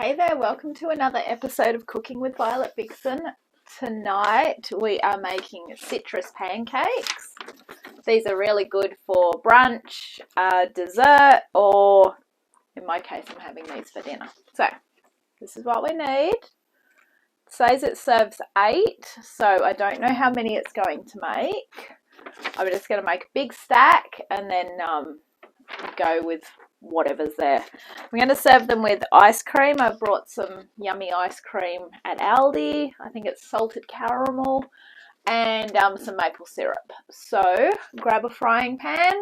Hey there, welcome to another episode of Cooking with Violet Vixen. Tonight we are making citrus pancakes. These are really good for brunch, dessert, or in my case I'm having these for dinner. So this is what we need. It says it serves 8, so I don't know how many it's going to make. I'm just going to make a big stack and then go with whatever's there. I'm going to serve them with ice cream. I brought some yummy ice cream at Aldi. I think it's salted caramel and some maple syrup. So grab a frying pan,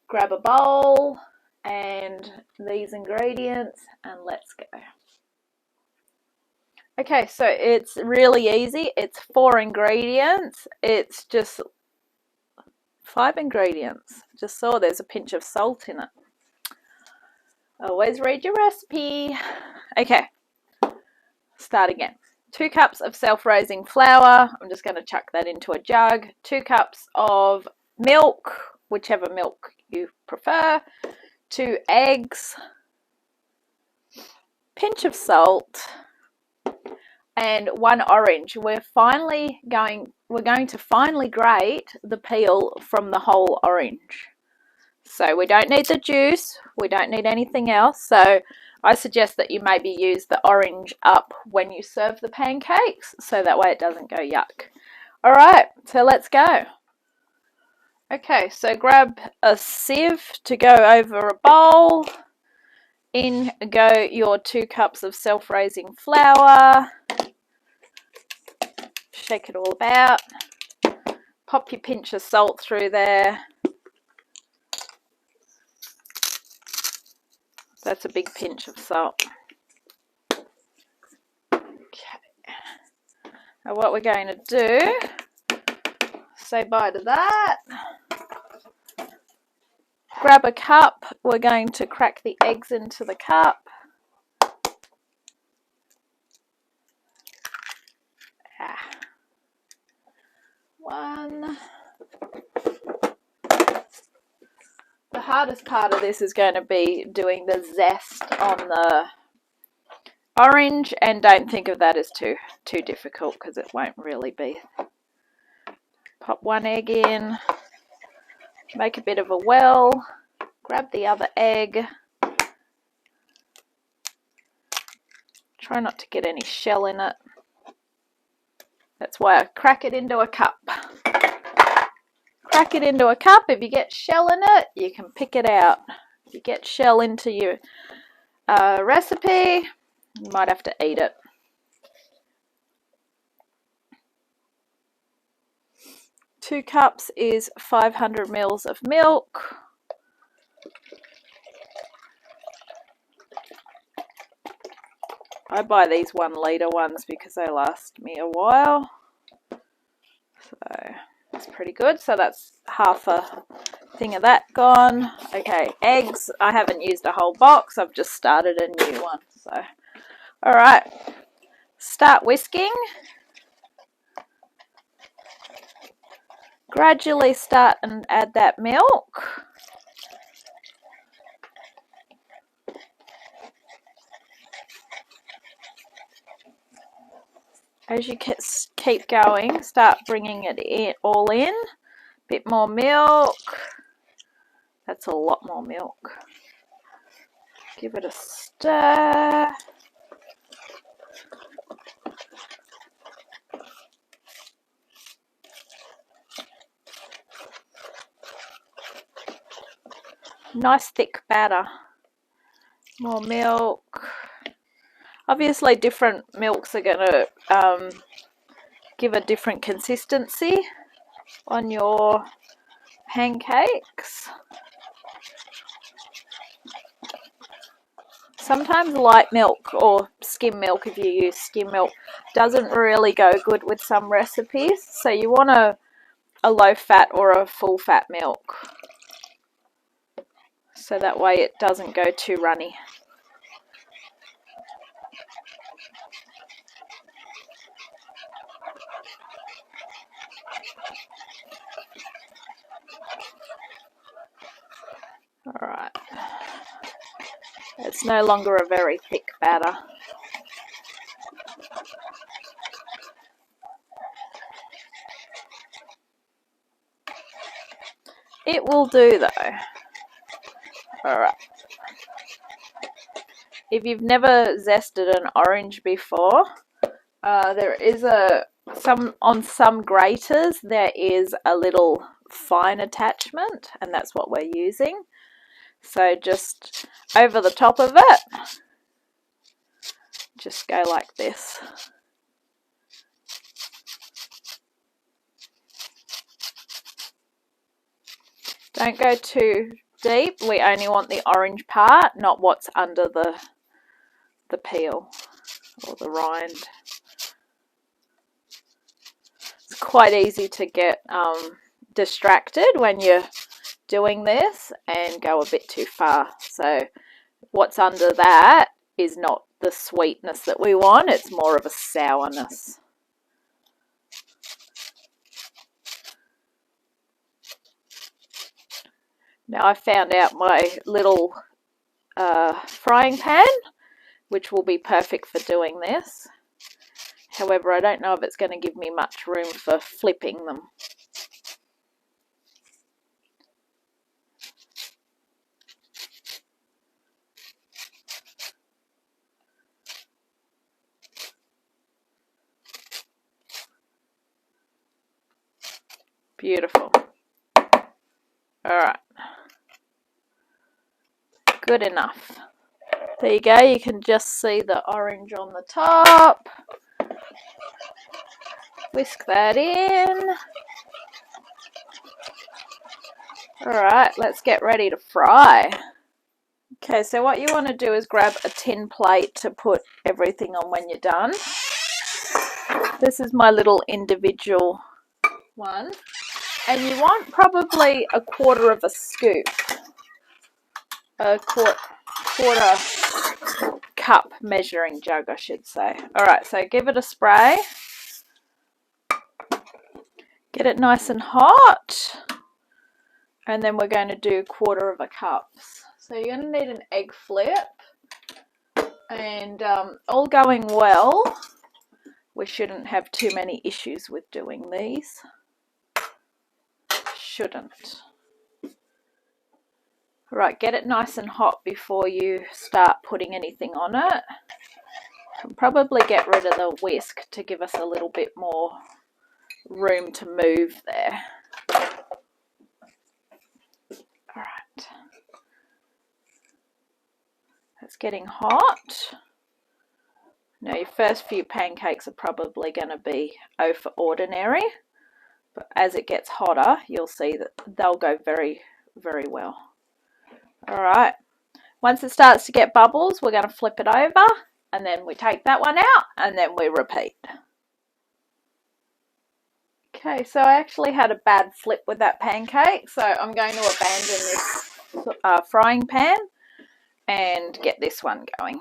grab a bowl and these ingredients and let's go. Okay, so it's really easy. It's 4 ingredients. It's just 5 ingredients. Just saw there's a pinch of salt in it. Always read your recipe. Okay, start again. 2 cups of self-raising flour. I'm just going to chuck that into a jug. 2 cups of milk, whichever milk you prefer. 2 eggs. Pinch of salt. And 1 orange. We're going to finely grate the peel from the whole orange. So we don't need the juice, we don't need anything else. So I suggest that you maybe use the orange up when you serve the pancakes, so that way it doesn't go yuck. Alright, so let's go. Okay, so grab a sieve to go over a bowl. In go your 2 cups of self-raising flour. Shake it all about. Pop your pinch of salt through there. That's a big pinch of salt. Okay. Now what we're going to do, say bye to that. Grab a cup. We're going to crack the eggs into the cup. One. The hardest part of this is going to be doing the zest on the orange, and don't think of that as too difficult because it won't really be. Pop 1 egg in, make a bit of a well, grab the other egg, try not to get any shell in it. That's why I crack it into a cup. Crack it into a cup. If you get shell in it, you can pick it out. If you get shell into your recipe, you might have to eat it. Two cups is 500 mils of milk. I buy these 1 litre ones because they last me a while. So that's pretty good. So that's half a thing of that gone. Okay, eggs. I haven't used a whole box. I've just started a new one. So, all right. Start whisking. Gradually start and add that milk. As you keep going, start bringing it all in. Bit more milk. That's a lot more milk. Give it a stir. Nice thick batter. More milk. Obviously different milks are going to give a different consistency on your pancakes. Sometimes light milk or skim milk, if you use skim milk, doesn't really go good with some recipes. So you want a low fat or a full fat milk. So that way it doesn't go too runny. All right. It's no longer a very thick batter. It will do though. Alright. If you've never zested an orange before, there is on some graters there is a little fine attachment, and that's what we're using. So just over the top of it, just go like this. Don't go too deep. We only want the orange part, not what's under the peel or the rind. It's quite easy to get distracted when you're doing this and go a bit too far. So what's under that is not the sweetness that we want, it's more of a sourness. Now I found out my little frying pan, which will be perfect for doing this. However, I don't know if it's going to give me much room for flipping them. Beautiful. Alright. Good enough. There you go, you can just see the orange on the top. Whisk that in. Alright, let's get ready to fry. Okay, so what you want to do is grab a tin plate to put everything on when you're done. This is my little individual one. And you want probably a quarter of a scoop. A quarter cup measuring jug, I should say. Alright, so give it a spray. Get it nice and hot. And then we're going to do a quarter of a cup. So you're going to need an egg flip. And all going well, we shouldn't have too many issues with doing these. Shouldn't. Right, get it nice and hot before you start putting anything on it. Can probably get rid of the whisk to give us a little bit more room to move there. Alright. It's getting hot. Now your first few pancakes are probably going to be over ordinary, but as it gets hotter, you'll see that they'll go very, very well. Alright, once it starts to get bubbles, we're going to flip it over, and then we take that one out, and then we repeat. Okay, so I actually had a bad flip with that pancake, so I'm going to abandon this frying pan and get this one going,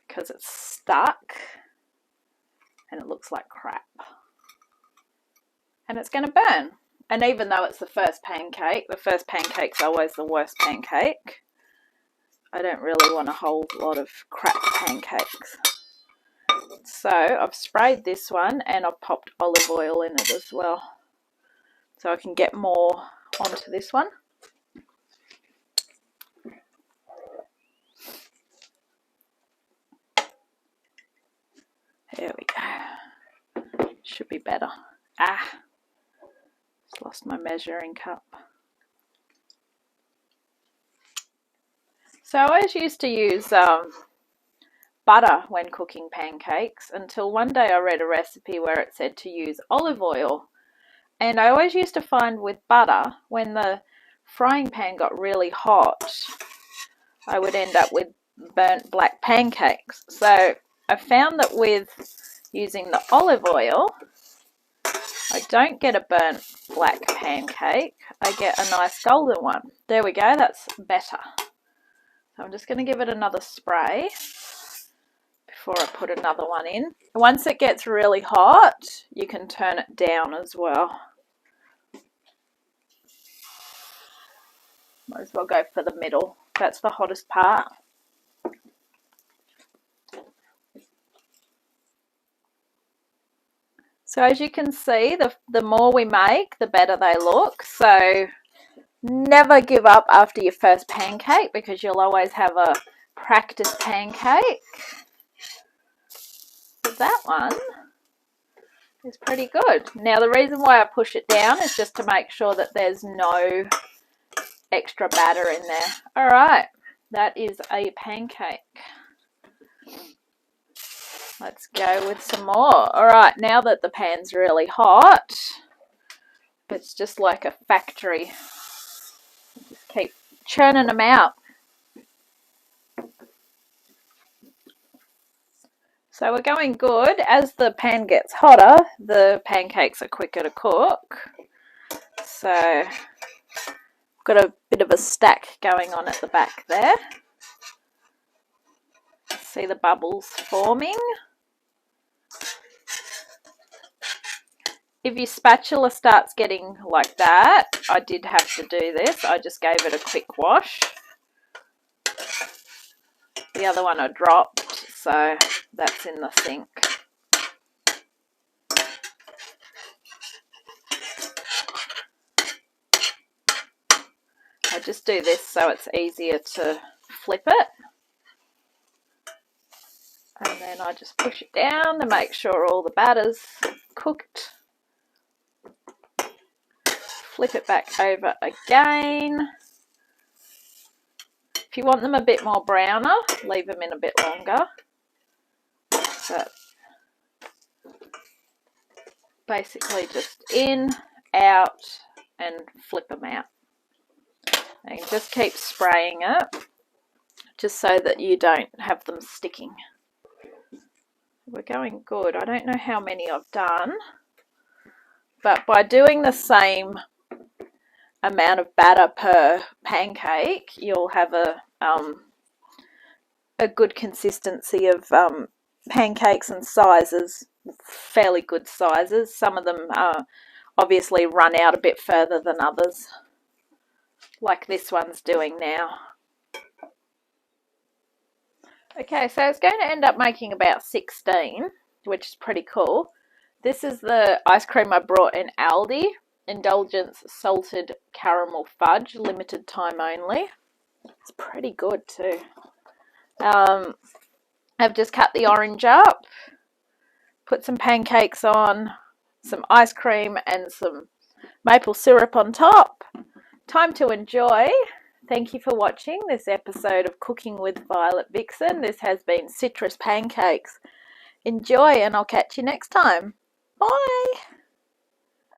because it's stuck and it looks like crap. And it's going to burn. And even though it's the first pancake's always the worst pancake. I don't really want a whole lot of crap pancakes. So I've sprayed this one and I've popped olive oil in it as well. So I can get more onto this one. There we go. Should be better. Lost my measuring cup. So I always used to use butter when cooking pancakes, until one day I read a recipe where it said to use olive oil. And I always used to find with butter, when the frying pan got really hot, I would end up with burnt black pancakes. So I found that with using the olive oil, I don't get a burnt black pancake, I get a nice golden one. There we go, that's better. So I'm just going to give it another spray before I put another one in. Once it gets really hot, you can turn it down as well. Might as well go for the middle. That's the hottest part. So as you can see, the more we make, the better they look. So never give up after your first pancake, because you'll always have a practice pancake. But that one is pretty good. Now the reason why I push it down is just to make sure that there's no extra batter in there. All right, that is a pancake. Let's go with some more. All right, now that the pan's really hot, it's just like a factory. Just keep churning them out. So we're going good. As the pan gets hotter, the pancakes are quicker to cook. So I've got a bit of a stack going on at the back there. See the bubbles forming. If your spatula starts getting like that, I did have to do this. I just gave it a quick wash. The other one I dropped, so that's in the sink. I just do this so it's easier to flip it. And then I just push it down to make sure all the batter's cooked. Flip it back over again. If you want them a bit more browner, leave them in a bit longer. But basically just in, out, and flip them out. And just keep spraying it, just so that you don't have them sticking. We're going good. I don't know how many I've done, but by doing the same amount of batter per pancake, you'll have a good consistency of pancakes and sizes, fairly good sizes. Some of them obviously run out a bit further than others, like this one's doing now. Okay, so it's going to end up making about 16, which is pretty cool. This is the ice cream I brought in Aldi. Indulgence Salted Caramel Fudge, limited time only. It's pretty good too. I've just cut the orange up, put some pancakes on, some ice cream and some maple syrup on top. Time to enjoy. Thank you for watching this episode of Cooking with Violet Vixen. This has been Citrus Pancakes. Enjoy, and I'll catch you next time. Bye!